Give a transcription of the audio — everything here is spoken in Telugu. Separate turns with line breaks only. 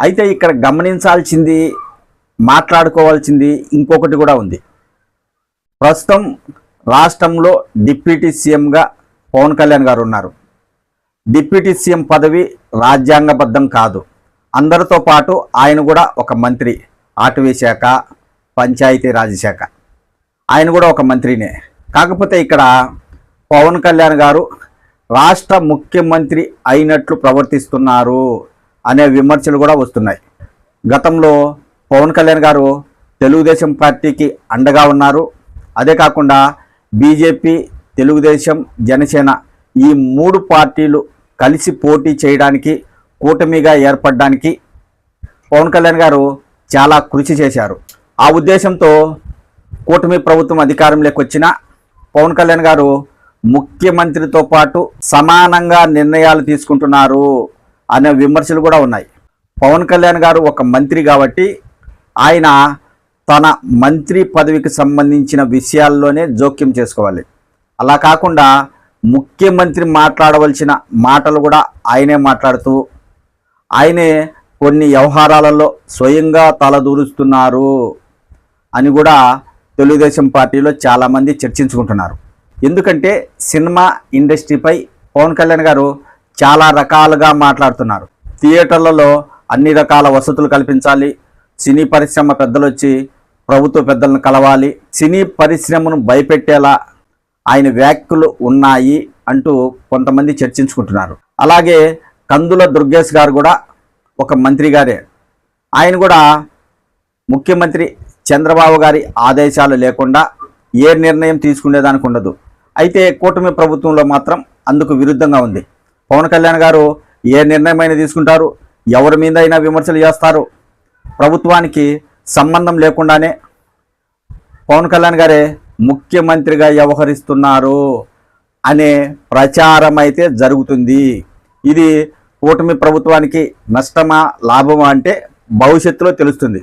అయితే ఇక్కడ గమనించాల్సింది, మాట్లాడుకోవాల్సింది ఇంకొకటి కూడా ఉంది. ప్రస్తుతం రాష్ట్రంలో డిప్యూటీ సీఎంగా పవన్ కళ్యాణ్ గారు ఉన్నారు. డిప్యూటీ సీఎం పదవి రాజ్యాంగబద్ధం కాదు. అందరితో పాటు ఆయన కూడా ఒక మంత్రి, అటవీ శాఖ, పంచాయతీరాజ్ శాఖ, ఆయన కూడా ఒక మంత్రినే. కాకపోతే ఇక్కడ పవన్ కళ్యాణ్ గారు రాష్ట్ర ముఖ్యమంత్రి అయినట్లు ప్రవర్తిస్తున్నారు అనే విమర్శలు కూడా వస్తున్నాయి. గతంలో పవన్ కళ్యాణ్ గారు తెలుగుదేశం పార్టీకి అండగా ఉన్నారు. అదే కాకుండా బీజేపీ, తెలుగుదేశం, జనసేన ఈ 3 పార్టీలు కలిసి పోటీ చేయడానికి, కూటమిగా ఏర్పడడానికి పవన్ కళ్యాణ్ గారు చాలా కృషి చేశారు. ఆ ఉద్దేశంతో కూటమి ప్రభుత్వం అధికారంలోకి వచ్చిన పవన్ కళ్యాణ్ గారు ముఖ్యమంత్రితో పాటు సమానంగా నిర్ణయాలు తీసుకుంటున్నారు అనే విమర్శలు కూడా ఉన్నాయి. పవన్ కళ్యాణ్ గారు ఒక మంత్రి కాబట్టి ఆయన తన మంత్రి పదవికి సంబంధించిన విషయాల్లోనే జోక్యం చేసుకోవాలి. అలా కాకుండా ముఖ్యమంత్రి మాట్లాడవలసిన మాటలు కూడా ఆయనే మాట్లాడుతూ ఆయనే కొన్ని వ్యవహారాలలో స్వయంగా తలదూరుస్తున్నారు అని కూడా తెలుగుదేశం పార్టీలో చాలామంది చర్చించుకుంటున్నారు. ఎందుకంటే సినిమా ఇండస్ట్రీపై పవన్ కళ్యాణ్ గారు చాలా రకాలుగా మాట్లాడుతున్నారు. థియేటర్లలో అన్ని రకాల వసతులు కల్పించాలి, సినీ పరిశ్రమ పెద్దలు వచ్చి ప్రభుత్వ పెద్దలను కలవాలి, సినీ పరిశ్రమను భయపెట్టేలా ఆయన వ్యాఖ్యలు ఉన్నాయి అంటూ కొంతమంది చర్చించుకుంటున్నారు. అలాగే కందుల దుర్గేష్ గారు కూడా ఒక మంత్రి గారే. ఆయన కూడా ముఖ్యమంత్రి చంద్రబాబు గారి ఆదేశాలు లేకుండా ఏ నిర్ణయం తీసుకునేదానికి ఉండదు. అయితే కూటమి ప్రభుత్వంలో మాత్రం అందుకు విరుద్ధంగా ఉంది. పవన్ కళ్యాణ్ గారు ఏ నిర్ణయమైనా తీసుకుంటారు, ఎవరి మీద అయినా విమర్శలు చేస్తారు. ప్రభుత్వానికి సంబంధం లేకుండానే పవన్ కళ్యాణ్ గారే ముఖ్యమంత్రిగా వ్యవహరిస్తున్నారు అనే ప్రచారం అయితే జరుగుతుంది. ఇది కూటమి ప్రభుత్వానికి నష్టమా లాభమా అంటే భవిష్యత్తులో తెలుస్తుంది.